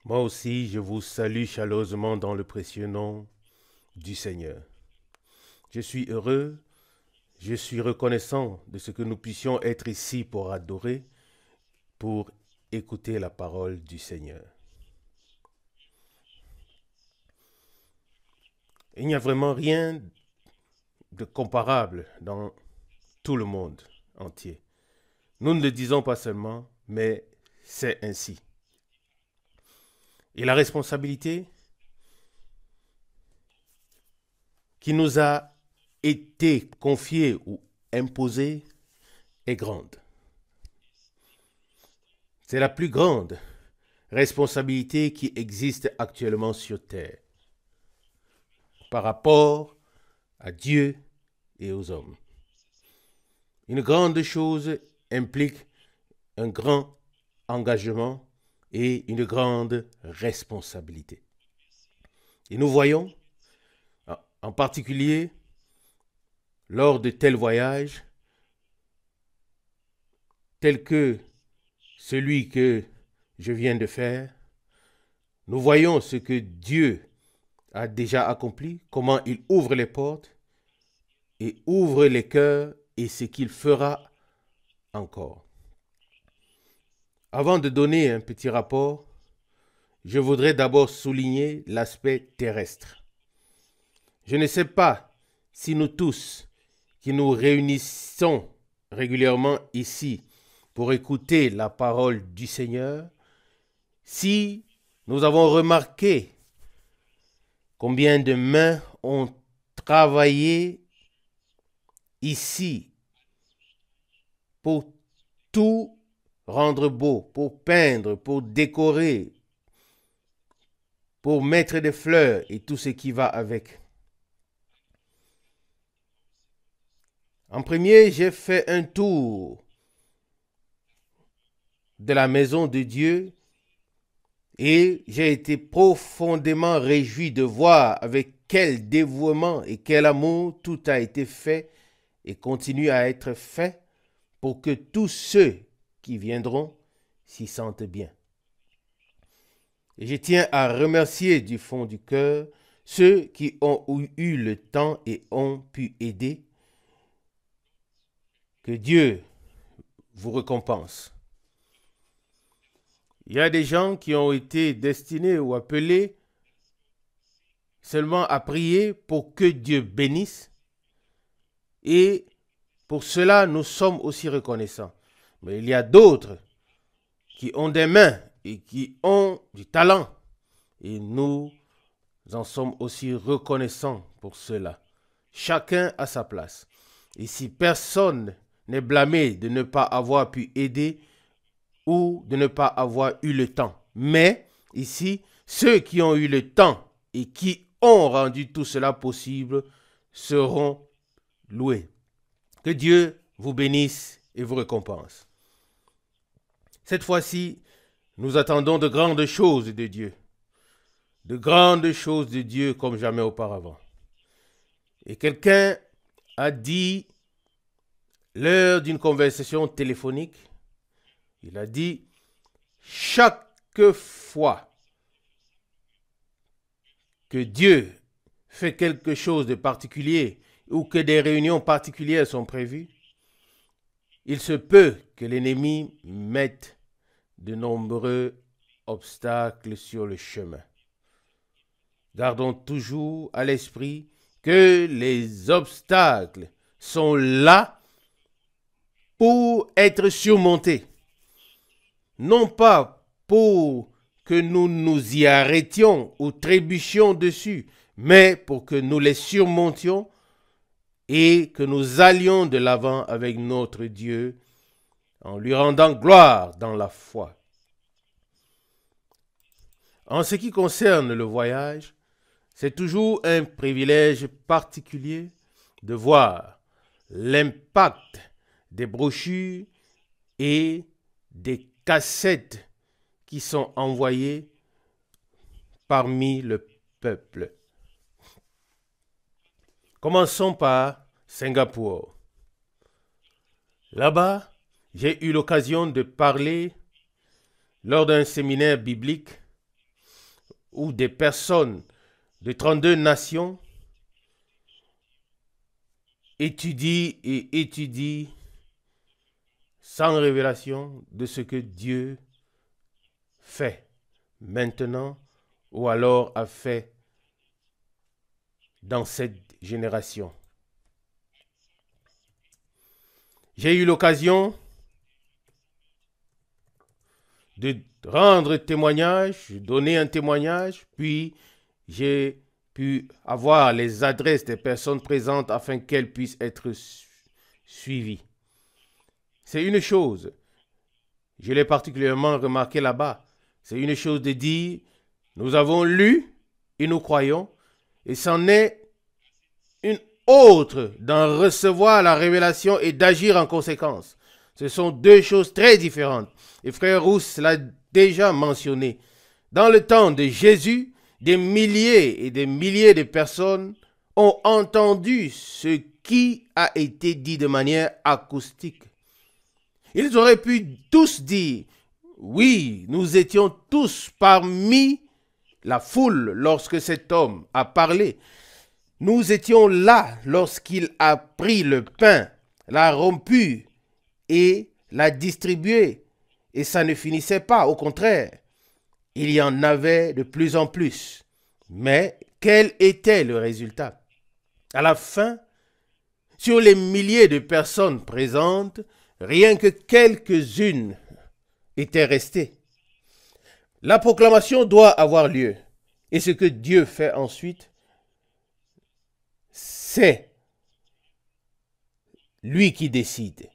Moi aussi, je vous salue chaleureusement dans le précieux nom du Seigneur. Je suis heureux, je suis reconnaissant de ce que nous puissions être ici pour adorer, pour écouter la parole du Seigneur. Il n'y a vraiment rien de comparable dans tout le monde entier. Nous ne le disons pas seulement, mais c'est ainsi. Et la responsabilité qui nous a été confiée ou imposée est grande. C'est la plus grande responsabilité qui existe actuellement sur terre par rapport à Dieu et aux hommes. Une grande chose implique un grand engagement et une grande responsabilité. Et nous voyons, en particulier, lors de tels voyages, tels que celui que je viens de faire, nous voyons ce que Dieu a déjà accompli, comment il ouvre les portes et ouvre les cœurs et ce qu'il fera encore. Avant de donner un petit rapport, je voudrais d'abord souligner l'aspect terrestre. Je ne sais pas si nous tous qui nous réunissons régulièrement ici pour écouter la parole du Seigneur, si nous avons remarqué combien de mains ont travaillé ici pour tout rendre beau, pour peindre, pour décorer, pour mettre des fleurs et tout ce qui va avec. En premier, j'ai fait un tour de la maison de Dieu et j'ai été profondément réjoui de voir avec quel dévouement et quel amour tout a été fait et continue à être fait pour que tous ceux qui viendront s'y sentent bien. Et je tiens à remercier du fond du cœur ceux qui ont eu le temps et ont pu aider. Que Dieu vous récompense. Il y a des gens qui ont été destinés ou appelés seulement à prier pour que Dieu bénisse. Et pour cela, nous sommes aussi reconnaissants. Mais il y a d'autres qui ont des mains et qui ont du talent. Et nous en sommes aussi reconnaissants pour cela. Chacun à sa place. Et si personne n'est blâmé de ne pas avoir pu aider ou de ne pas avoir eu le temps. Mais ici, ceux qui ont eu le temps et qui ont rendu tout cela possible seront loués. Que Dieu vous bénisse et vous récompense. Cette fois-ci, nous attendons de grandes choses de Dieu. De grandes choses de Dieu comme jamais auparavant. Et quelqu'un a dit, lors d'une conversation téléphonique, il a dit, chaque fois que Dieu fait quelque chose de particulier ou que des réunions particulières sont prévues, il se peut que l'ennemi mette de nombreux obstacles sur le chemin. Gardons toujours à l'esprit que les obstacles sont là pour être surmontés. Non pas pour que nous nous y arrêtions ou trébuchions dessus, mais pour que nous les surmontions et que nous allions de l'avant avec notre Dieu en lui rendant gloire dans la foi. En ce qui concerne le voyage, c'est toujours un privilège particulier de voir l'impact des brochures et des cassettes qui sont envoyées parmi le peuple. Commençons par Singapour. Là-bas, j'ai eu l'occasion de parler lors d'un séminaire biblique où des personnes de 32 nations étudient et étudient sans révélation de ce que Dieu fait maintenant ou alors a fait dans cette génération. J'ai eu l'occasion de rendre témoignage, donner un témoignage, puis j'ai pu avoir les adresses des personnes présentes afin qu'elles puissent être suivies. C'est une chose, je l'ai particulièrement remarqué là-bas, c'est une chose de dire, nous avons lu et nous croyons, et c'en est une autre d'en recevoir la révélation et d'agir en conséquence. Ce sont deux choses très différentes. Et frère Rousse l'a déjà mentionné. Dans le temps de Jésus, des milliers et des milliers de personnes ont entendu ce qui a été dit de manière acoustique. Ils auraient pu tous dire, oui, nous étions tous parmi la foule lorsque cet homme a parlé. Nous étions là lorsqu'il a pris le pain, l'a rompu et l'a distribué. Et ça ne finissait pas, au contraire. Il y en avait de plus en plus. Mais quel était le résultat? À la fin, sur les milliers de personnes présentes, rien que quelques-unes étaient restées. La proclamation doit avoir lieu. Et ce que Dieu fait ensuite, c'est lui qui décide.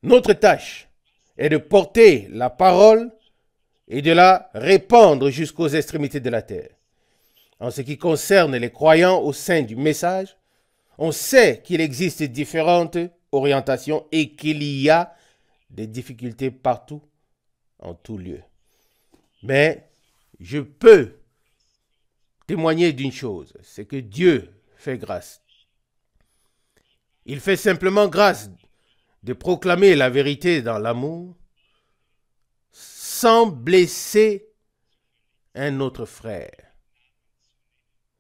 Notre tâche est de porter la parole et de la répandre jusqu'aux extrémités de la terre. En ce qui concerne les croyants au sein du message, on sait qu'il existe différentes orientations et qu'il y a des difficultés partout, en tout lieu. Mais je peux témoigner d'une chose, c'est que Dieu fait grâce. Il fait simplement grâce de proclamer la vérité dans l'amour sans blesser un autre frère,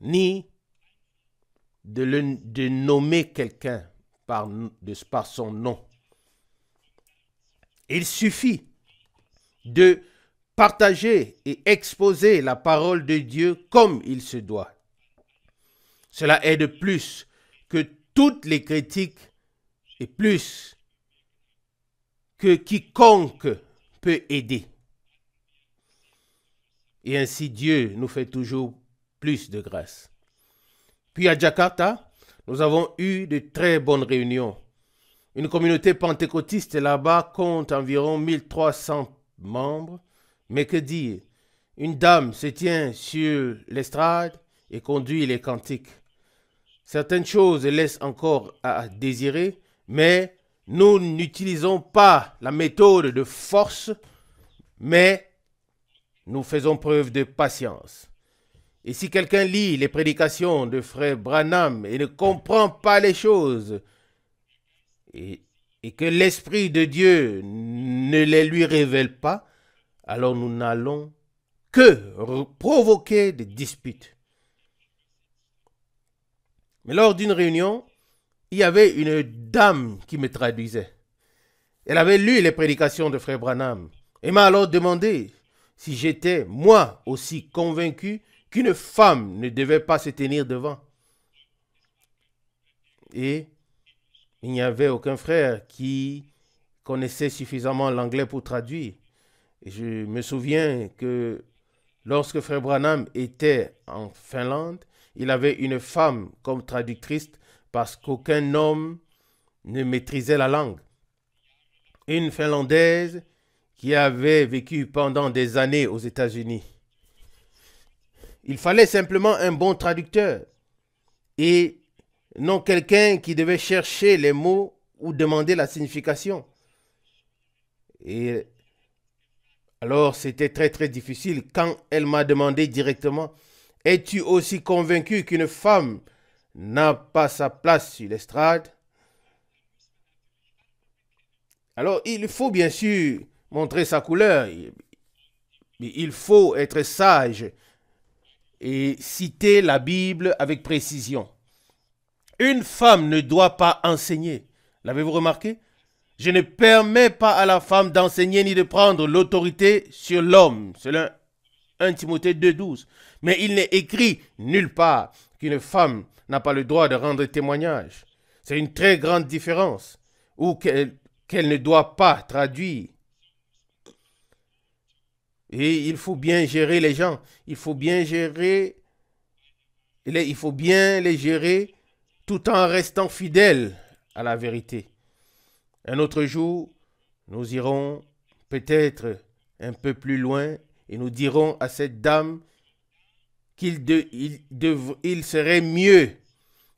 ni de nommer quelqu'un par son nom. Il suffit de partager et exposer la parole de Dieu comme il se doit. Cela aide plus que toutes les critiques et plus que quiconque peut aider. Et ainsi Dieu nous fait toujours plus de grâce. Puis à Jakarta, nous avons eu de très bonnes réunions. Une communauté pentecôtiste là-bas compte environ 1300 membres. Mais que dire? Une dame se tient sur l'estrade et conduit les cantiques. Certaines choses laissent encore à désirer, mais nous n'utilisons pas la méthode de force, mais nous faisons preuve de patience. Et si quelqu'un lit les prédications de frère Branham et ne comprend pas les choses, et que l'Esprit de Dieu ne les lui révèle pas, alors nous n'allons que provoquer des disputes. Mais lors d'une réunion, il y avait une dame qui me traduisait. Elle avait lu les prédications de frère Branham et m'a alors demandé si j'étais moi aussi convaincu qu'une femme ne devait pas se tenir devant. Et il n'y avait aucun frère qui connaissait suffisamment l'anglais pour traduire. Et je me souviens que lorsque frère Branham était en Finlande, il avait une femme comme traductrice parce qu'aucun homme ne maîtrisait la langue. Une Finlandaise qui avait vécu pendant des années aux États-Unis. Il fallait simplement un bon traducteur et non quelqu'un qui devait chercher les mots ou demander la signification. Et alors c'était très très difficile quand elle m'a demandé directement: es-tu aussi convaincu qu'une femme n'a pas sa place sur l'estrade? Alors il faut bien sûr montrer sa couleur. Mais il faut être sage et citer la Bible avec précision. Une femme ne doit pas enseigner. L'avez-vous remarqué? Je ne permets pas à la femme d'enseigner ni de prendre l'autorité sur l'homme. Selon 1 Timothée 2,12. Mais il n'est écrit nulle part qu'une femme n'a pas le droit de rendre témoignage. C'est une très grande différence. Ou qu'elle ne doit pas traduire. Et il faut bien gérer les gens. Il faut bien les gérer tout en restant fidèle à la vérité. Un autre jour, nous irons peut-être un peu plus loin et nous dirons à cette dame qu'il serait mieux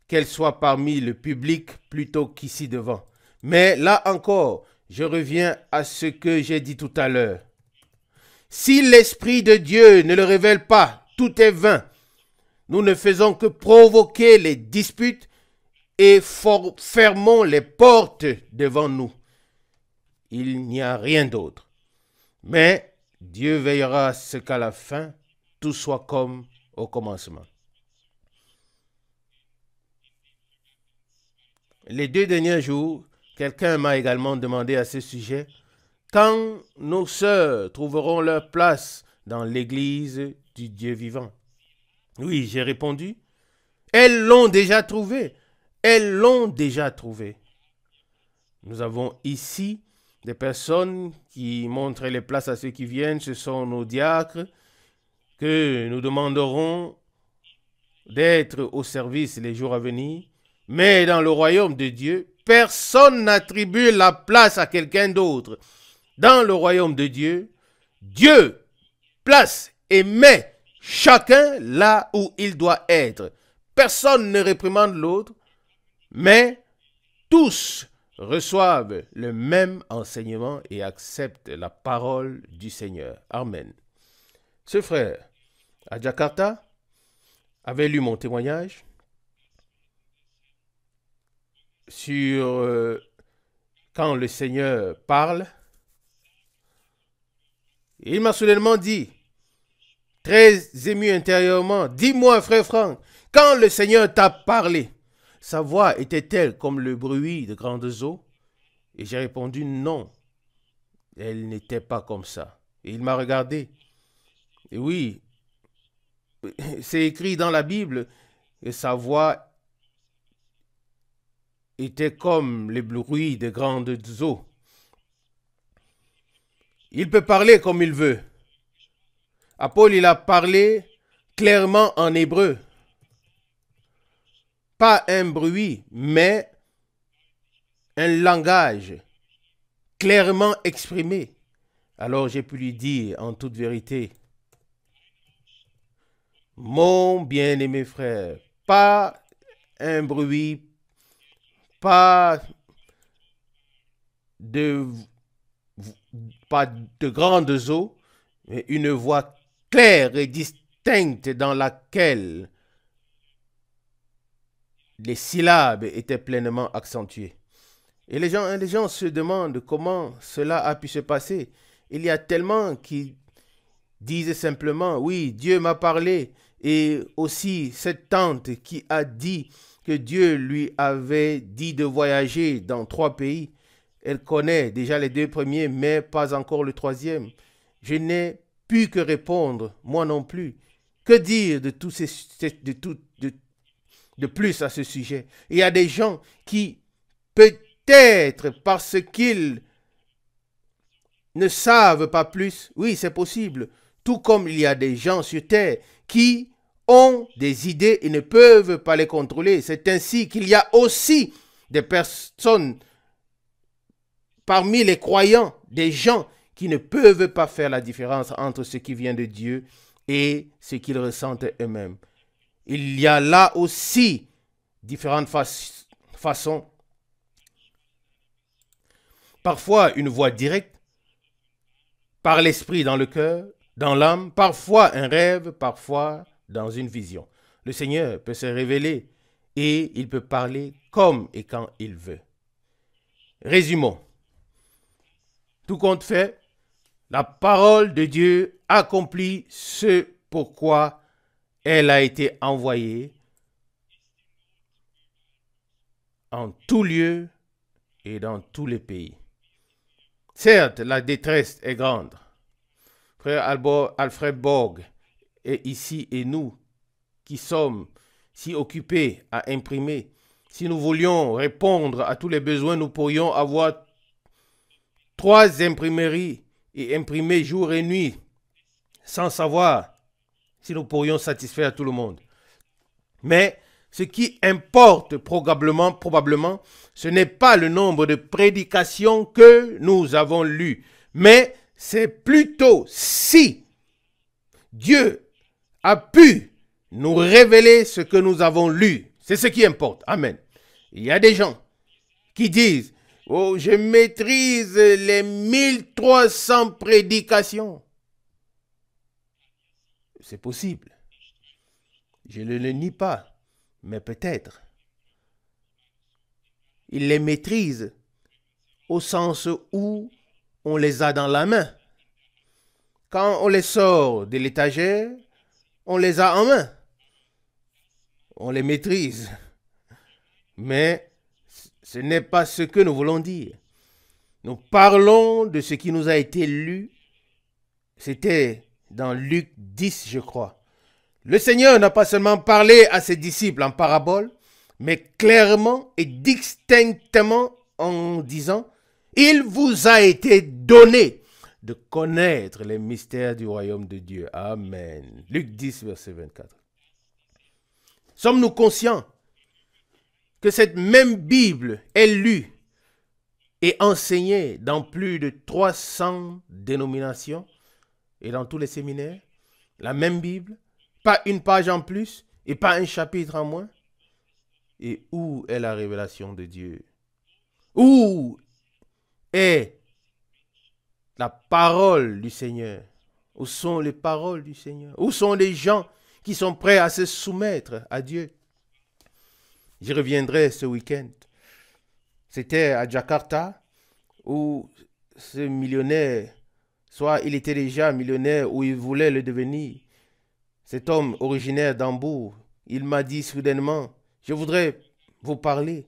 qu'elle soit parmi le public plutôt qu'ici devant. Mais là encore, je reviens à ce que j'ai dit tout à l'heure. Si l'Esprit de Dieu ne le révèle pas, tout est vain. Nous ne faisons que provoquer les disputes et fermons les portes devant nous. Il n'y a rien d'autre. Mais Dieu veillera à ce qu'à la fin, tout soit comme au commencement. Les 2 derniers jours, quelqu'un m'a également demandé à ce sujet quand nos sœurs trouveront leur place dans l'église du Dieu vivant. Oui, j'ai répondu, elles l'ont déjà trouvé. Elles l'ont déjà trouvé. Nous avons ici des personnes qui montrent les places à ceux qui viennent. Ce sont nos diacres que nous demanderons d'être au service les jours à venir. Mais dans le royaume de Dieu, personne n'attribue la place à quelqu'un d'autre. Dans le royaume de Dieu, Dieu place et met chacun là où il doit être. Personne ne réprimande l'autre, mais tous reçoivent le même enseignement et acceptent la parole du Seigneur. Amen. Ce frère, à Jakarta, avait lu mon témoignage sur quand le Seigneur parle. Il m'a soudainement dit, très ému intérieurement, « Dis-moi, frère Franck, quand le Seigneur t'a parlé, sa voix était-elle comme le bruit de grandes eaux? » Et j'ai répondu, « Non, elle n'était pas comme ça. » Et il m'a regardé. Et oui, c'est écrit dans la Bible que sa voix était comme le bruit de grandes eaux. Il peut parler comme il veut. À Paul, il a parlé clairement en hébreu. Pas un bruit, mais un langage clairement exprimé. Alors j'ai pu lui dire en toute vérité, mon bien-aimé frère, pas un bruit, pas de grandes eaux, mais une voix claire et distincte dans laquelle les syllabes étaient pleinement accentuées. Et les gens se demandent comment cela a pu se passer. Il y a tellement qui disent simplement, oui, Dieu m'a parlé. Et aussi cette tante qui a dit que Dieu lui avait dit de voyager dans 3 pays. Elle connaît déjà les 2 premiers, mais pas encore le 3e. Je n'ai pu que répondre, moi non plus. Que dire de de plus à ce sujet? Il y a des gens qui, peut-être parce qu'ils ne savent pas plus, oui, c'est possible, tout comme il y a des gens sur terre qui ont des idées et ne peuvent pas les contrôler. C'est ainsi qu'il y a aussi des personnes parmi les croyants, des gens qui ne peuvent pas faire la différence entre ce qui vient de Dieu et ce qu'ils ressentent eux-mêmes. Il y a là aussi différentes façons. Parfois une voix directe, par l'esprit dans le cœur, dans l'âme, parfois un rêve, parfois dans une vision. Le Seigneur peut se révéler et il peut parler comme et quand il veut. Résumons. Tout compte fait, La parole de Dieu accomplit ce pourquoi elle a été envoyée en tout lieu et dans tous les pays. Certes, la détresse est grande. Frère Alfred Borg est ici et nous qui sommes si occupés à imprimer, si nous voulions répondre à tous les besoins, nous pourrions avoir 3 imprimeries et imprimer jour et nuit sans savoir si nous pourrions satisfaire tout le monde. Mais ce qui importe probablement, ce n'est pas le nombre de prédications que nous avons lues, mais c'est plutôt si Dieu a pu nous révéler ce que nous avons lu. C'est ce qui importe. Amen. Il y a des gens qui disent, oh, je maîtrise les 1300 prédications. C'est possible. Je ne le nie pas, mais peut-être. Il les maîtrise au sens où on les a dans la main. Quand on les sort de l'étagère, on les a en main. On les maîtrise. Mais ce n'est pas ce que nous voulons dire. Nous parlons de ce qui nous a été lu. C'était dans Luc 10, je crois. Le Seigneur n'a pas seulement parlé à ses disciples en parabole, mais clairement et distinctement en disant, il vous a été donné de connaître les mystères du royaume de Dieu. Amen. Luc 10, verset 24. Sommes-nous conscients que cette même Bible est lue et enseignée dans plus de 300 dénominations et dans tous les séminaires? La même Bible, pas une page en plus et pas un chapitre en moins. Et où est la révélation de Dieu? Où est la parole du Seigneur? Où sont les paroles du Seigneur? Où sont les gens qui sont prêts à se soumettre à Dieu? J'y reviendrai ce week-end. C'était à Jakarta où ce millionnaire, soit il était déjà millionnaire ou il voulait le devenir, cet homme originaire d'Hambourg, il m'a dit soudainement, je voudrais vous parler.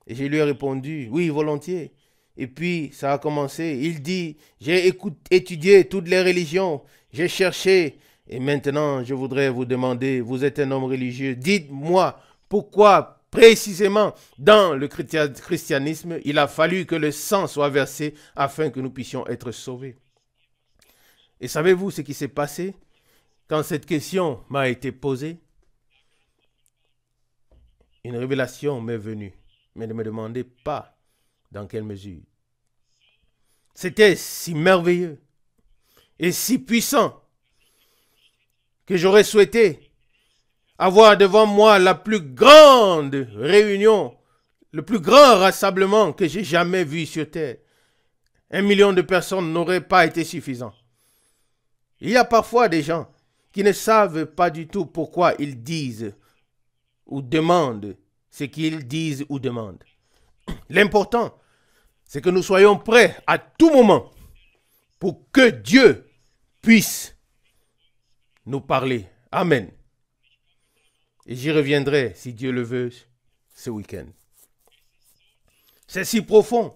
Et je lui ai répondu, oui, volontiers. Et puis, ça a commencé. Il dit, j'ai étudié toutes les religions, j'ai cherché. Et maintenant, je voudrais vous demander, vous êtes un homme religieux, dites-moi pourquoi précisément dans le christianisme, il a fallu que le sang soit versé afin que nous puissions être sauvés. Et savez-vous ce qui s'est passé quand cette question m'a été posée? Une révélation m'est venue, mais ne me demandez pas dans quelle mesure. C'était si merveilleux et si puissant que j'aurais souhaité avoir devant moi la plus grande réunion, le plus grand rassemblement que j'ai jamais vu sur terre. 1 million de personnes n'aurait pas été suffisant. Il y a parfois des gens qui ne savent pas du tout pourquoi ils disent ou demandent ce qu'ils disent ou demandent. L'important, c'est que nous soyons prêts à tout moment pour que Dieu puisse nous parler. Amen. Et j'y reviendrai, si Dieu le veut, ce week-end. C'est si profond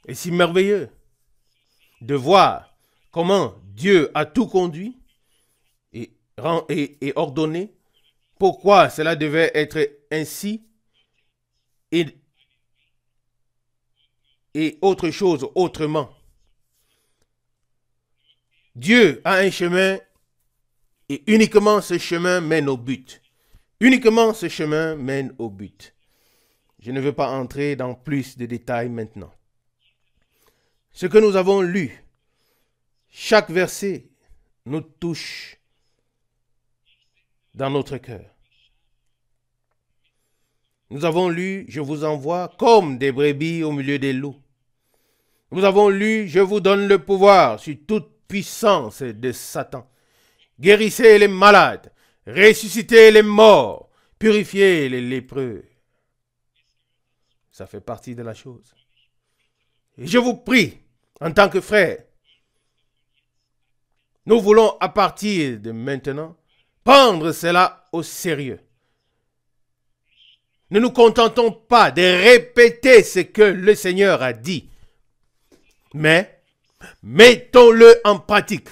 et si merveilleux de voir comment Dieu a tout conduit et ordonné, pourquoi cela devait être ainsi et autre chose autrement. Dieu a un chemin et uniquement ce chemin mène au but. Uniquement ce chemin mène au but. Je ne veux pas entrer dans plus de détails maintenant. Ce que nous avons lu, chaque verset nous touche dans notre cœur. Nous avons lu, je vous envoie comme des brebis au milieu des loups. Nous avons lu, je vous donne le pouvoir sur toute puissance de Satan. Guérissez les malades, ressuscitez les morts, purifiez les lépreux. Ça fait partie de la chose. Et je vous prie, en tant que frère, Nous voulons à partir de maintenant prendre cela au sérieux. Ne nous contentons pas de répéter ce que le Seigneur a dit, mais mettons-le en pratique.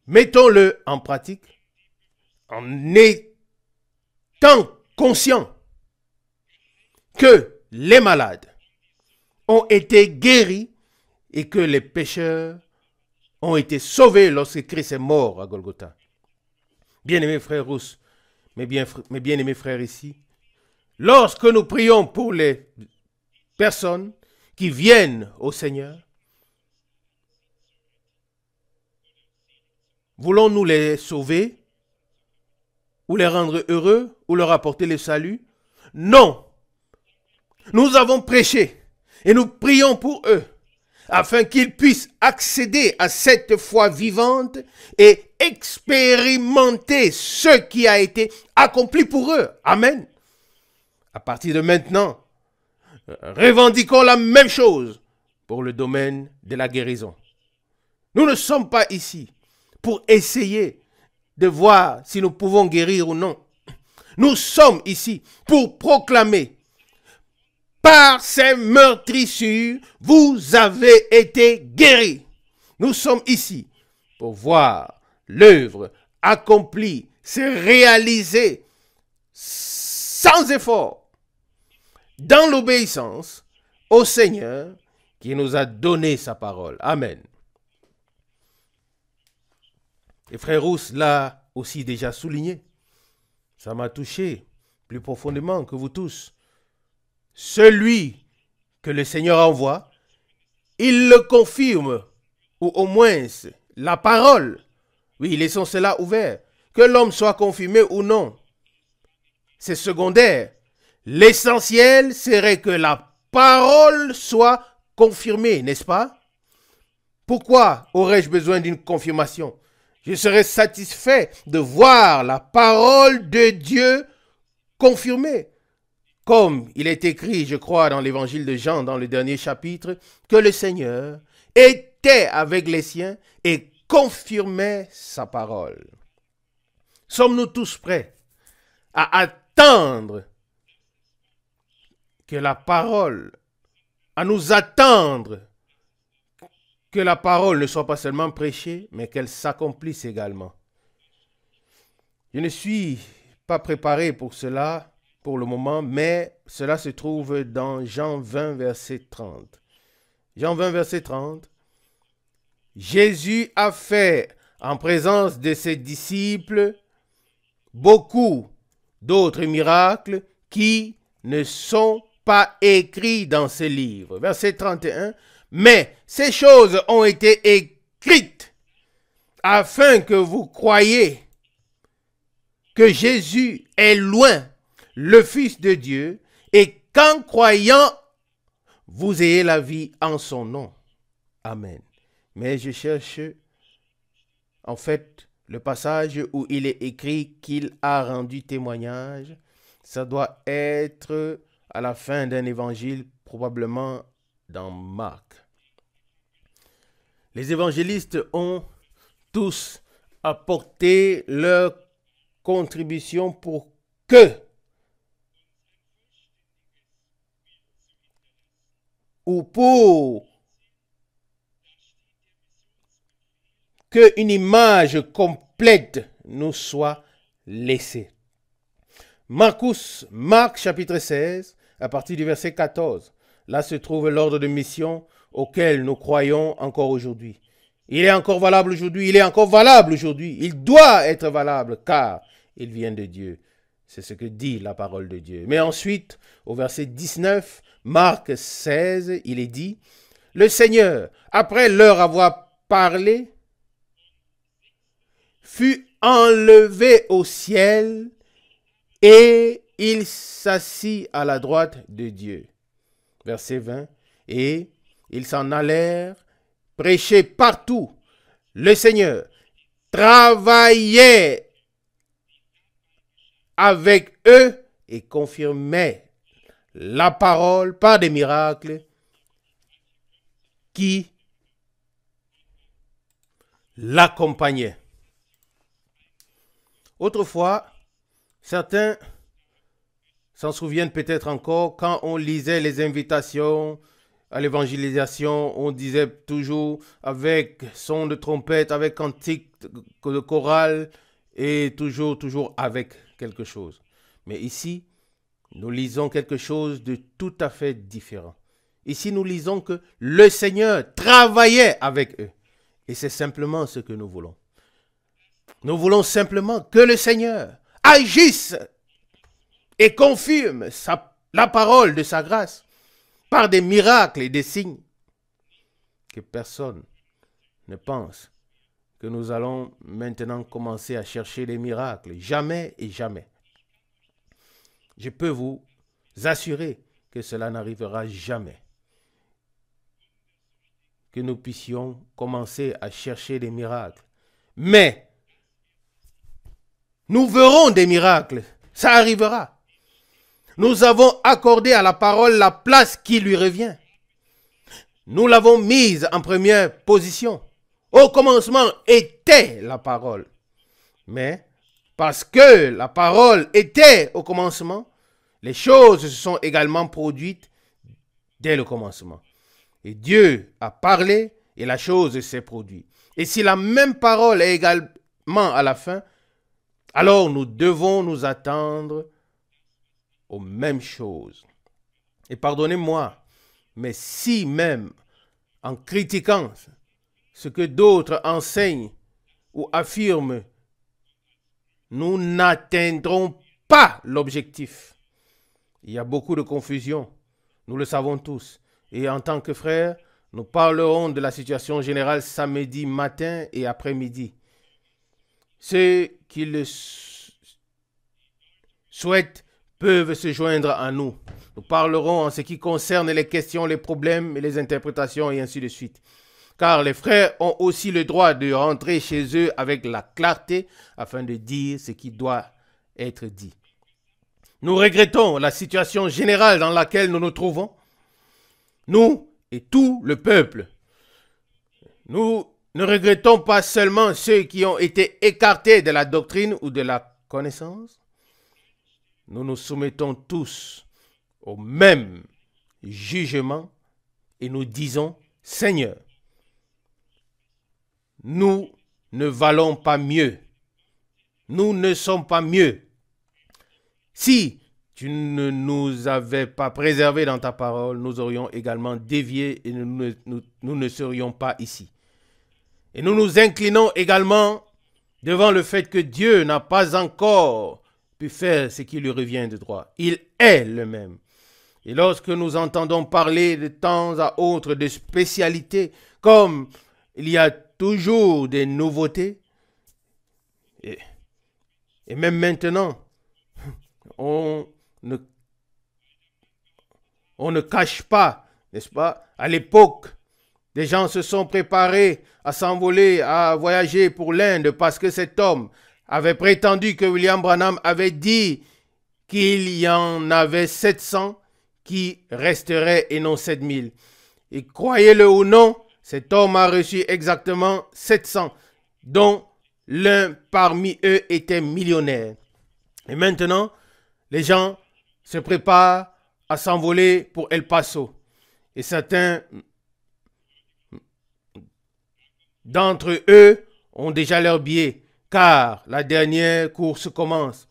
Mettons-le en pratique en étant conscients que les malades ont été guéris et que les pécheurs ont été sauvés lorsque Christ est mort à Golgotha. Bien-aimés frères Rousse, mes bien-aimés frères ici, lorsque nous prions pour les personnes qui viennent au Seigneur, voulons-nous les sauver ou les rendre heureux ou leur apporter le salut? Non. Nous avons prêché et nous prions pour eux afin qu'ils puissent accéder à cette foi vivante et expérimenter ce qui a été accompli pour eux. Amen. À partir de maintenant, revendiquons la même chose pour le domaine de la guérison. Nous ne sommes pas ici pour essayer de voir si nous pouvons guérir ou non. Nous sommes ici pour proclamer: par ces meurtrissures, vous avez été guéris. Nous sommes ici pour voir l'œuvre accomplie se réaliser sans effort, dans l'obéissance au Seigneur qui nous a donné sa parole. Amen. Et frère Rousse l'a aussi déjà souligné. Ça m'a touché plus profondément que vous tous. Celui que le Seigneur envoie, il le confirme, ou au moins la parole. Oui, laissons cela ouvert. Que l'homme soit confirmé ou non, c'est secondaire. L'essentiel serait que la parole soit confirmée, n'est-ce pas? Pourquoi aurais-je besoin d'une confirmation? Je serais satisfait de voir la parole de Dieu confirmée. Comme il est écrit, je crois, dans l'évangile de Jean, dans le dernier chapitre, que le Seigneur était avec les siens et confirmait sa parole. Sommes-nous tous prêts à attendre que la parole, à nous attendre que la parole ne soit pas seulement prêchée, mais qu'elle s'accomplisse également? Je ne suis pas préparé pour cela pour le moment, mais cela se trouve dans Jean 20, verset 30. Jean 20, verset 30. Jésus a fait, en présence de ses disciples, beaucoup d'autres miracles qui ne sont pas écrits dans ce livre. Verset 31. Mais ces choses ont été écrites afin que vous croyiez que Jésus est loin, le Fils de Dieu, et qu'en croyant, vous ayez la vie en son nom. Amen. Mais je cherche, en fait, le passage où il est écrit qu'il a rendu témoignage. Ça doit être à la fin d'un évangile, probablement dans Marc. Les évangélistes ont tous apporté leur contribution pour que une image complète nous soit laissée. Marc chapitre 16, à partir du verset 14. Là se trouve l'ordre de mission auquel nous croyons encore aujourd'hui. Il est encore valable aujourd'hui, il doit être valable car il vient de Dieu. C'est ce que dit la parole de Dieu. Mais ensuite, au verset 19, Marc 16, il est dit: le Seigneur, après leur avoir parlé, fut enlevé au ciel et il s'assit à la droite de Dieu. Verset 20, et ils s'en allèrent prêcher partout. Le Seigneur travaillait avec eux et confirmait la parole par des miracles qui l'accompagnait. Autrefois, certains s'en souviennent peut-être encore, quand on lisait les invitations à l'évangélisation, on disait toujours avec son de trompette, avec cantique de chorale et toujours avec quelque chose. Mais ici, nous lisons quelque chose de tout à fait différent. Ici, nous lisons que le Seigneur travaillait avec eux. Et c'est simplement ce que nous voulons. Nous voulons simplement que le Seigneur agisse et confirme la parole de sa grâce par des miracles et des signes. Que personne ne pense que nous allons maintenant commencer à chercher les miracles. Jamais et jamais. Je peux vous assurer que cela n'arrivera jamais. Que nous puissions commencer à chercher des miracles. Mais nous verrons des miracles. Ça arrivera. Nous avons accordé à la parole la place qui lui revient. Nous l'avons mise en première position. Au commencement était la parole. Mais parce que la parole était au commencement, les choses se sont également produites dès le commencement. Et Dieu a parlé et la chose s'est produite. Et si la même parole est également à la fin, alors nous devons nous attendre aux mêmes choses. Et pardonnez-moi, mais si même en critiquant ce que d'autres enseignent ou affirment, nous n'atteindrons pas l'objectif. Il y a beaucoup de confusion, nous le savons tous. Et en tant que frères, nous parlerons de la situation générale samedi matin et après-midi. Ceux qui le souhaitent peuvent se joindre à nous. Nous parlerons en ce qui concerne les questions, les problèmes et les interprétations et ainsi de suite. Car les frères ont aussi le droit de rentrer chez eux avec la clarté afin de dire ce qui doit être dit. Nous regrettons la situation générale dans laquelle nous nous trouvons. Nous et tout le peuple. Nous ne regrettons pas seulement ceux qui ont été écartés de la doctrine ou de la connaissance. Nous nous soumettons tous au même jugement et nous disons, Seigneur, nous ne valons pas mieux. Nous ne sommes pas mieux. Si tu ne nous avais pas préservés dans ta parole, nous aurions également dévié et nous ne serions pas ici. Et nous nous inclinons également devant le fait que Dieu n'a pas encore pu faire ce qui lui revient de droit. Il est le même. Et lorsque nous entendons parler de temps à autre de spécialités, comme il y a toujours des nouveautés, et même maintenant, on ne cache pas, n'est-ce pas? À l'époque, des gens se sont préparés à s'envoler, à voyager pour l'Inde parce que cet homme avait prétendu que William Branham avait dit qu'il y en avait 700 qui resteraient et non 7000. Et croyez-le ou non, cet homme a reçu exactement 700, dont l'un parmi eux était millionnaire. Et maintenant, les gens se préparent à s'envoler pour El Paso. Et certains d'entre eux ont déjà leur billet, car la dernière course commence.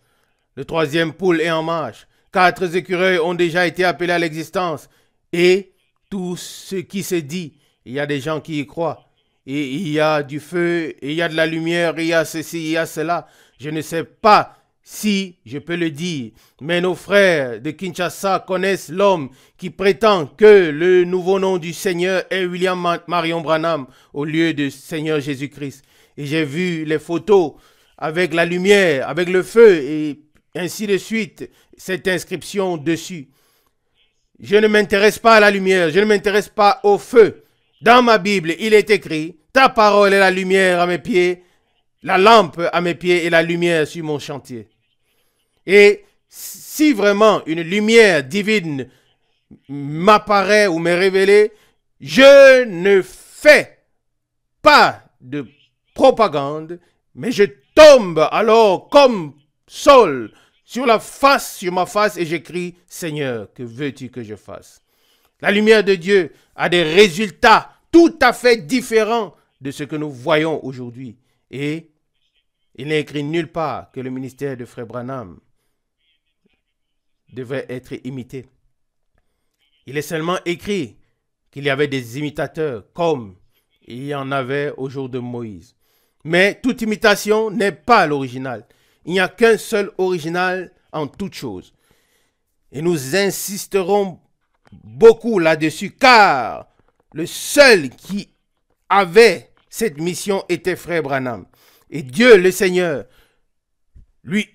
Le troisième poule est en marche. 4 écureuils ont déjà été appelés à l'existence. Et tout ce qui se dit, il y a des gens qui y croient. Et il y a du feu, et il y a de la lumière, et il y a ceci, il y a cela. Je ne sais pas si je peux le dire, mais nos frères de Kinshasa connaissent l'homme qui prétend que le nouveau nom du Seigneur est William Marion Branham au lieu de Seigneur Jésus-Christ. Et j'ai vu les photos avec la lumière, avec le feu et ainsi de suite, cette inscription dessus. Je ne m'intéresse pas à la lumière, je ne m'intéresse pas au feu. Dans ma Bible, il est écrit, ta parole est la lumière à mes pieds, la lampe à mes pieds et la lumière sur mon chantier. Et si vraiment une lumière divine m'apparaît ou m'est révélée, je ne fais pas de propagande, mais je tombe alors comme Saul sur ma face et j'écris, Seigneur, que veux-tu que je fasse? La lumière de Dieu a des résultats tout à fait différents de ce que nous voyons aujourd'hui. Et il n'est écrit nulle part que le ministère de Frère Branham devrait être imité. Il est seulement écrit qu'il y avait des imitateurs comme il y en avait au jour de Moïse. Mais toute imitation n'est pas l'original. Il n'y a qu'un seul original en toute chose. Et nous insisterons beaucoup là-dessus, car le seul qui avait cette mission était Frère Branham. Et Dieu, le Seigneur, lui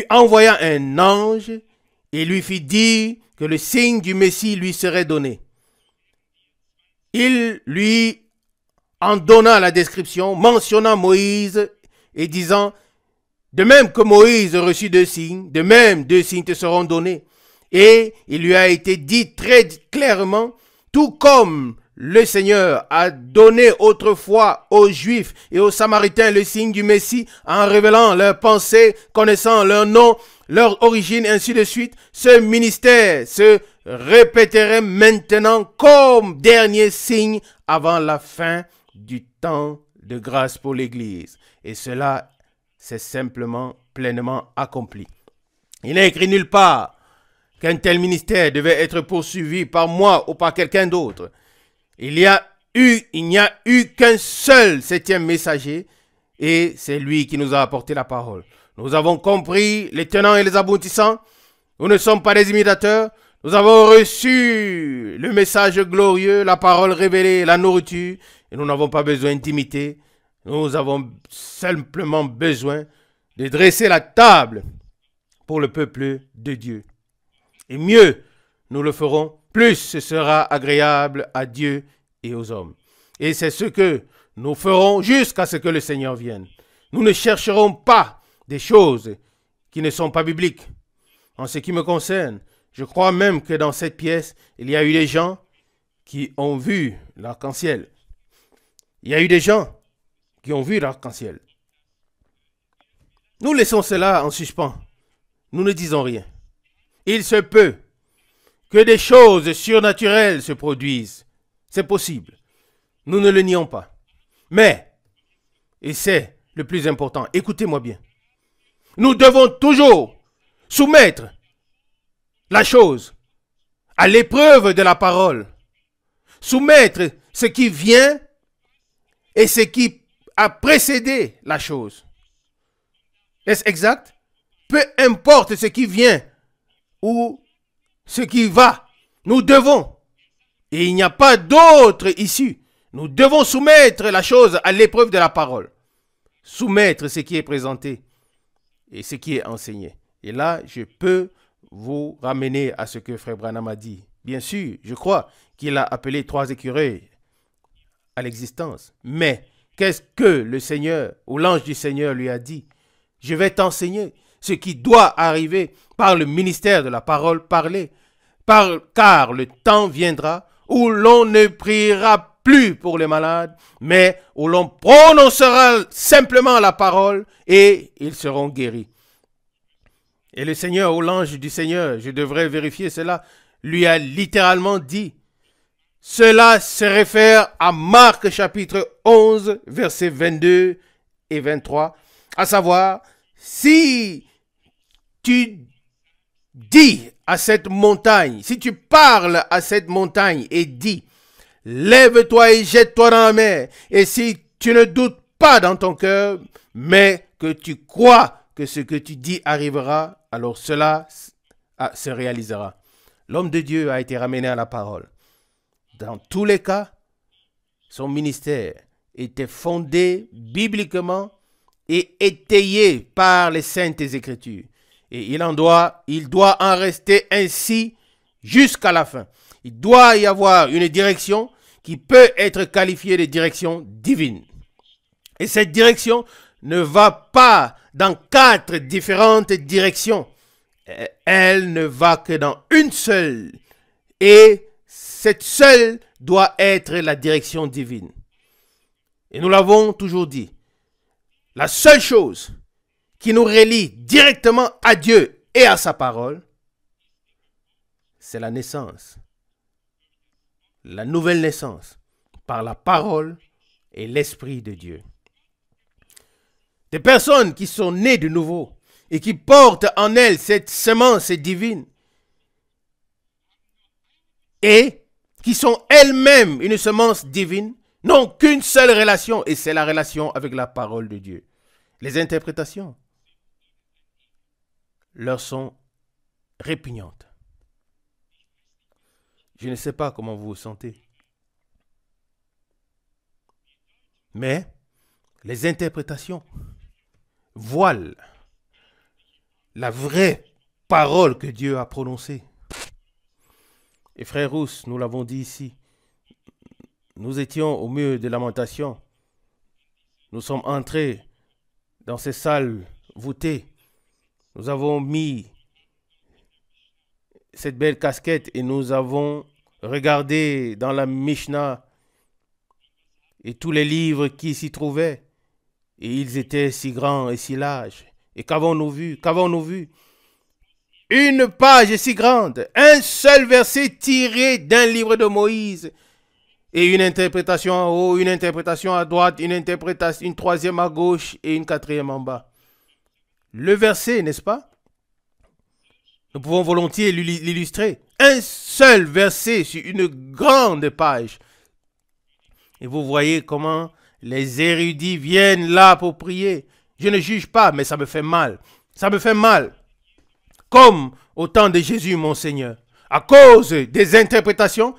envoya un ange et lui fit dire que le signe du Messie lui serait donné. Il lui en donna la description, mentionnant Moïse et disant, de même que Moïse reçut 2 signes, de même 2 signes te seront donnés. Et il lui a été dit très clairement, tout comme le Seigneur a donné autrefois aux Juifs et aux Samaritains le signe du Messie en révélant leurs pensées, connaissant leur nom, leur origine, ainsi de suite, ce ministère se répéterait maintenant comme dernier signe avant la fin du temps de grâce pour l'Église. Et cela s'est simplement pleinement accompli. Il n'est écrit nulle part qu'un tel ministère devait être poursuivi par moi ou par quelqu'un d'autre. Il n'y a eu qu'un seul 7e messager et c'est lui qui nous a apporté la parole. Nous avons compris les tenants et les aboutissants. Nous ne sommes pas des imitateurs. Nous avons reçu le message glorieux, la parole révélée, la nourriture. Et nous n'avons pas besoin d'imiter. Nous avons simplement besoin de dresser la table pour le peuple de Dieu. Et mieux nous le ferons, plus ce sera agréable à Dieu et aux hommes. Et c'est ce que nous ferons jusqu'à ce que le Seigneur vienne. Nous ne chercherons pas des choses qui ne sont pas bibliques. En ce qui me concerne, je crois même que dans cette pièce, il y a eu des gens qui ont vu l'arc-en-ciel. Il y a eu des gens qui ont vu l'arc-en-ciel. Nous laissons cela en suspens. Nous ne disons rien. Il se peut que des choses surnaturelles se produisent. C'est possible. Nous ne le nions pas. Mais, et c'est le plus important, écoutez-moi bien. Nous devons toujours soumettre la chose à l'épreuve de la parole. Soumettre ce qui vient et ce qui a précédé la chose. Est-ce exact? Peu importe ce qui vient ou ce qui va, nous devons, et il n'y a pas d'autre issue, nous devons soumettre la chose à l'épreuve de la parole. Soumettre ce qui est présenté et ce qui est enseigné. Et là, je peux vous ramener à ce que Frère Branham a dit. Bien sûr, je crois qu'il a appelé 3 écureuils à l'existence. Mais qu'est-ce que le Seigneur ou l'ange du Seigneur lui a dit? Je vais t'enseigner ce qui doit arriver par le ministère de la parole parlée. Car le temps viendra où l'on ne priera plus pour les malades, mais où l'on prononcera simplement la parole et ils seront guéris. Et le Seigneur, ou l'ange du Seigneur, je devrais vérifier cela, lui a littéralement dit, cela se réfère à Marc chapitre 11, versets 22 et 23, à savoir, si tu dis à cette montagne, si tu parles à cette montagne et dis, lève-toi et jette-toi dans la mer, et si tu ne doutes pas dans ton cœur, mais que tu crois que ce que tu dis arrivera, alors cela se réalisera. L'homme de Dieu a été ramené à la parole. Dans tous les cas, son ministère était fondé bibliquement et étayé par les saintes écritures. Et il doit en rester ainsi jusqu'à la fin. Il doit y avoir une direction qui peut être qualifiée de direction divine. Et cette direction ne va pas dans 4 différentes directions. Elle ne va que dans une seule. Et cette seule doit être la direction divine. Et nous l'avons toujours dit. La seule chose qui nous relie directement à Dieu et à sa parole, c'est la naissance. La nouvelle naissance par la parole et l'Esprit de Dieu. Des personnes qui sont nées de nouveau et qui portent en elles cette semence divine et qui sont elles-mêmes une semence divine, n'ont qu'une seule relation et c'est la relation avec la parole de Dieu. Les interprétations leur sont répugnantes. Je ne sais pas comment vous vous sentez. Mais les interprétations voilent la vraie parole que Dieu a prononcée. Et frère Rousse, nous l'avons dit ici, nous étions au mur de lamentation. Nous sommes entrés dans ces salles voûtées. Nous avons mis cette belle casquette et nous avons regardé dans la Mishnah et tous les livres qui s'y trouvaient. Et ils étaient si grands et si larges. Et qu'avons-nous vu? Qu'avons-nous vu? Une page si grande, un seul verset tiré d'un livre de Moïse. Et une interprétation en haut, une interprétation à droite, une troisième à gauche et une quatrième en bas. Le verset, n'est-ce pas? Nous pouvons volontiers l'illustrer. Un seul verset sur une grande page. Et vous voyez comment les érudits viennent là pour prier. Je ne juge pas, mais ça me fait mal. Ça me fait mal. Comme au temps de Jésus, mon Seigneur. À cause des interprétations,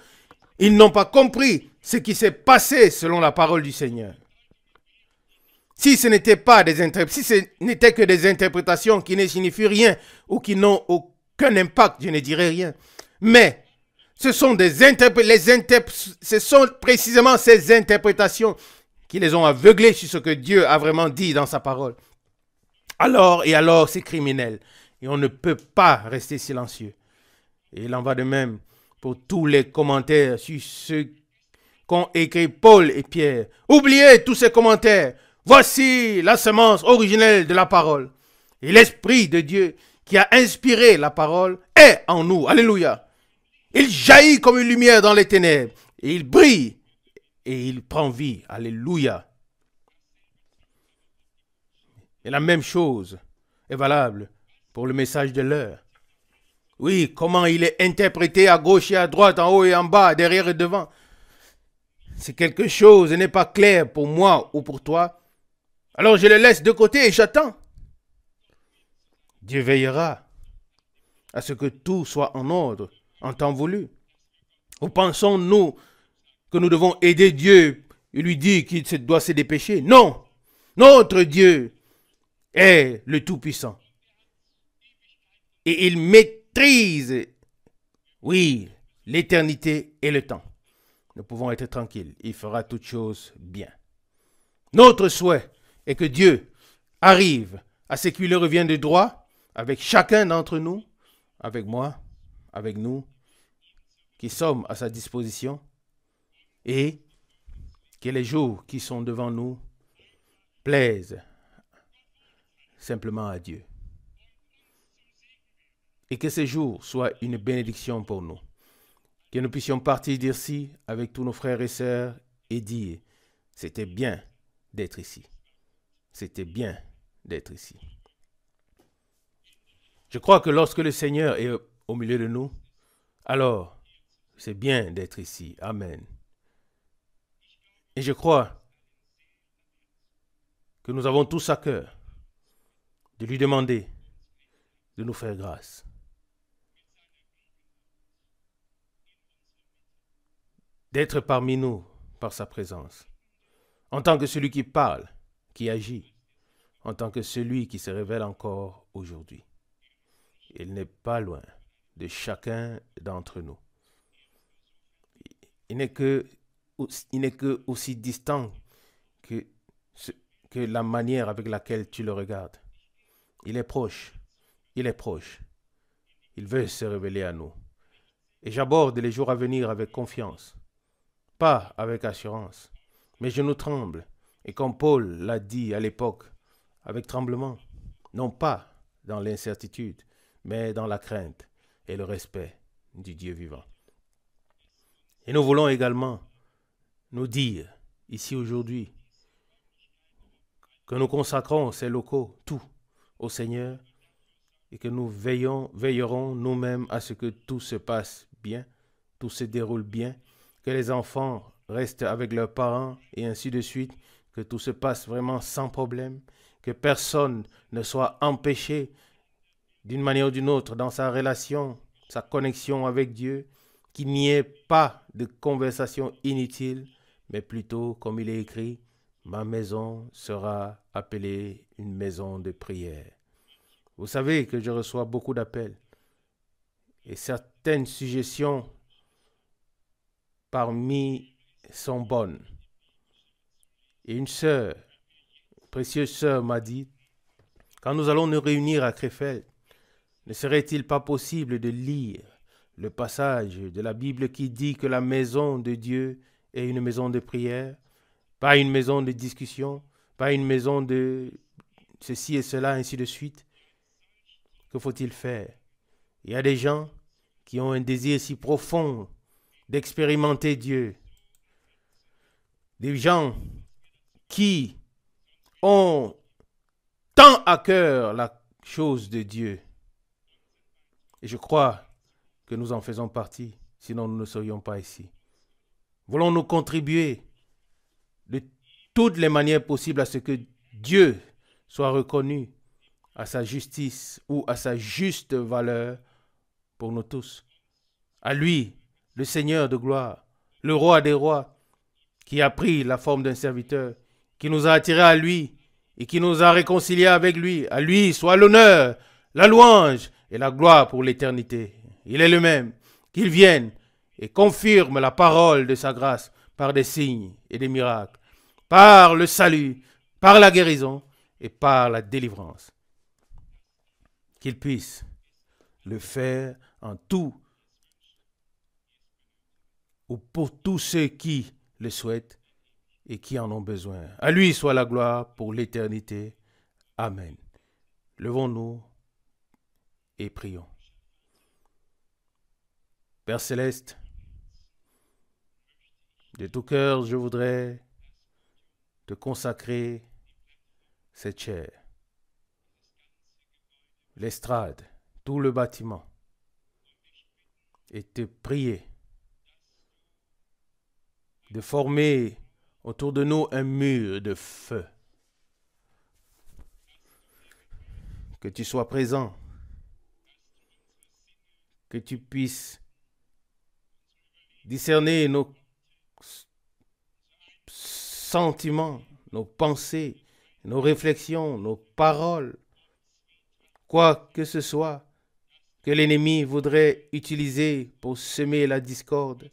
ils n'ont pas compris ce qui s'est passé selon la parole du Seigneur. Si ce n'était que des interprétations qui ne signifient rien ou qui n'ont aucun impact, je ne dirais rien. Mais ce sont ce sont précisément ces interprétations qui les ont aveuglés sur ce que Dieu a vraiment dit dans sa parole. Alors c'est criminel. Et on ne peut pas rester silencieux. Et il en va de même pour tous les commentaires sur ce qu'ont écrit Paul et Pierre. Oubliez tous ces commentaires. Voici la semence originelle de la parole. Et l'Esprit de Dieu qui a inspiré la parole est en nous. Alléluia. Il jaillit comme une lumière dans les ténèbres. Et il brille. Et il prend vie. Alléluia. Et la même chose est valable pour le message de l'heure. Oui, comment il est interprété à gauche et à droite, en haut et en bas, derrière et devant. Si quelque chose n'est pas clair pour moi ou pour toi, alors je le laisse de côté et j'attends. Dieu veillera à ce que tout soit en ordre, en temps voulu. Ou pensons-nous que nous devons aider Dieu et lui dire qu'il doit se dépêcher? Non, notre Dieu est le Tout-Puissant. Et il maîtrise, oui, l'éternité et le temps. Nous pouvons être tranquilles. Il fera toutes choses bien. Notre souhait est que Dieu arrive à ce qu'il lui revient de droit avec chacun d'entre nous, avec moi, avec nous, qui sommes à sa disposition, et que les jours qui sont devant nous plaisent simplement à Dieu. Et que ces jours soient une bénédiction pour nous. Que nous puissions partir d'ici avec tous nos frères et sœurs et dire, c'était bien d'être ici. C'était bien d'être ici. Je crois que lorsque le Seigneur est au milieu de nous, alors c'est bien d'être ici. Amen. Et je crois que nous avons tous à cœur de lui demander de nous faire grâce. D'être parmi nous par sa présence, en tant que celui qui parle, qui agit, en tant que celui qui se révèle encore aujourd'hui. Il n'est pas loin de chacun d'entre nous. Il n'est que aussi distant que la manière avec laquelle tu le regardes. Il est proche, il est proche. Il veut se révéler à nous. Et j'aborde les jours à venir avec confiance. Pas avec assurance, mais je nous tremble Et comme Paul l'a dit à l'époque, avec tremblement, non pas dans l'incertitude, mais dans la crainte et le respect du Dieu vivant. Et nous voulons également nous dire, ici aujourd'hui, que nous consacrons ces locaux, tout, au Seigneur, et que nous veillerons nous-mêmes à ce que tout se passe bien, tout se déroule bien, que les enfants restent avec leurs parents, et ainsi de suite, que tout se passe vraiment sans problème, que personne ne soit empêché d'une manière ou d'une autre dans sa relation, sa connexion avec Dieu, qu'il n'y ait pas de conversation inutile, mais plutôt, comme il est écrit, ma maison sera appelée une maison de prière. Vous savez que je reçois beaucoup d'appels et certaines suggestions parmi sont bonnes. Et une sœur, précieuse sœur, m'a dit, quand nous allons nous réunir à Krefeld, ne serait-il pas possible de lire le passage de la Bible qui dit que la maison de Dieu est une maison de prière, pas une maison de discussion, pas une maison de ceci et cela, ainsi de suite. Que faut-il faire? Il y a des gens qui ont un désir si profond d'expérimenter Dieu. Des gens qui ont tant à cœur la chose de Dieu. Et je crois que nous en faisons partie, sinon nous ne serions pas ici. Voulons-nous contribuer de toutes les manières possibles à ce que Dieu soit reconnu à sa justice ou à sa juste valeur pour nous tous. À lui, le Seigneur de gloire, le roi des rois, qui a pris la forme d'un serviteur, qui nous a attirés à lui et qui nous a réconciliés avec lui. À lui soit l'honneur, la louange et la gloire pour l'éternité. Il est le même, qu'il vienne et confirme la parole de sa grâce par des signes et des miracles, par le salut, par la guérison et par la délivrance. Qu'il puisse le faire en tout ou pour tous ceux qui le souhaitent et qui en ont besoin. À lui soit la gloire pour l'éternité. Amen. Levons-nous et prions. Père Céleste, de tout cœur, je voudrais te consacrer cette chair, l'estrade, tout le bâtiment, et te prier de former autour de nous un mur de feu. Que tu sois présent, que tu puisses discerner nos sentiments, nos pensées, nos réflexions, nos paroles, quoi que ce soit que l'ennemi voudrait utiliser pour semer la discorde.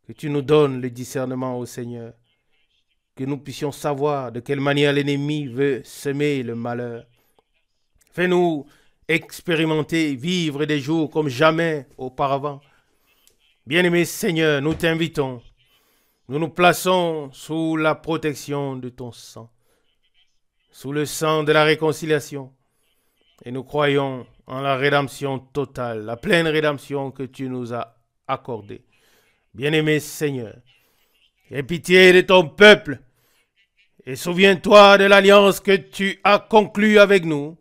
Que tu nous donnes le discernement au Seigneur, que nous puissions savoir de quelle manière l'ennemi veut semer le malheur. Fais-nous expérimenter, vivre des jours comme jamais auparavant. Bien-aimé Seigneur, nous t'invitons. Nous nous plaçons sous la protection de ton sang, sous le sang de la réconciliation. Et nous croyons en la rédemption totale, la pleine rédemption que tu nous as accordée. Bien-aimé Seigneur, aie pitié de ton peuple et souviens-toi de l'alliance que tu as conclue avec nous,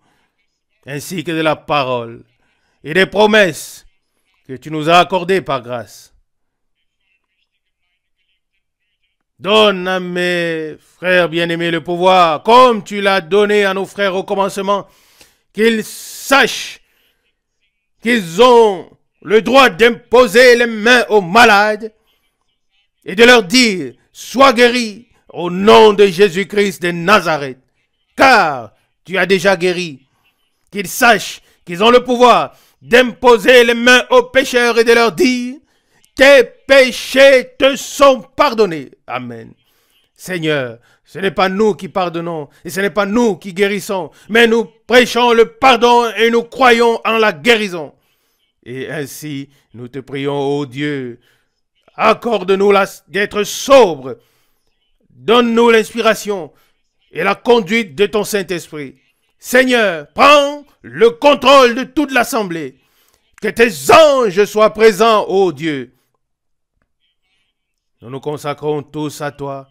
ainsi que de la parole et des promesses que tu nous as accordées par grâce. Donne à mes frères bien-aimés le pouvoir, comme tu l'as donné à nos frères au commencement, qu'ils sachent qu'ils ont le droit d'imposer les mains aux malades et de leur dire, sois guéri au nom de Jésus-Christ de Nazareth, car tu as déjà guéri. Qu'ils sachent qu'ils ont le pouvoir d'imposer les mains aux pécheurs et de leur dire, tes péchés te sont pardonnés. Amen. Seigneur, ce n'est pas nous qui pardonnons et ce n'est pas nous qui guérissons, mais nous prêchons le pardon et nous croyons en la guérison. Et ainsi, nous te prions, ô Dieu, accorde-nous d'être sobres, Donne-nous l'inspiration et la conduite de ton Saint-Esprit. Seigneur, prends le contrôle de toute l'assemblée. Que tes anges soient présents, ô Dieu. Nous nous consacrons tous à toi.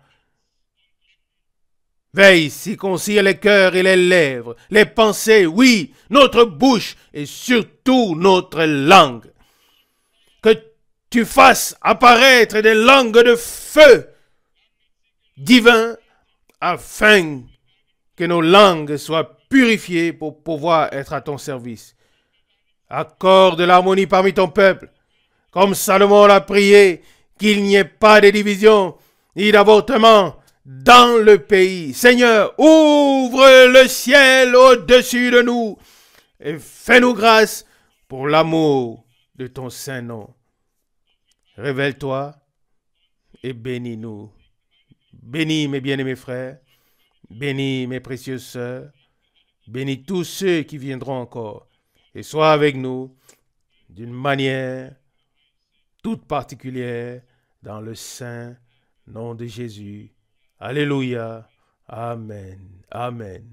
Veille, circoncire les cœurs et les lèvres, les pensées, oui, notre bouche et surtout notre langue. Que tu fasses apparaître des langues de feu divin afin que nos langues soient purifiées pour pouvoir être à ton service. Accorde l'harmonie parmi ton peuple, comme Salomon l'a prié, qu'il n'y ait pas de division ni d'avortement dans le pays. Seigneur, ouvre le ciel au-dessus de nous et fais-nous grâce pour l'amour de ton saint nom. Révèle-toi et bénis-nous. Bénis mes bien-aimés frères, bénis mes précieuses sœurs, bénis tous ceux qui viendront encore et sois avec nous d'une manière toute particulière dans le saint nom de Jésus. Alléluia. Amen. Amen.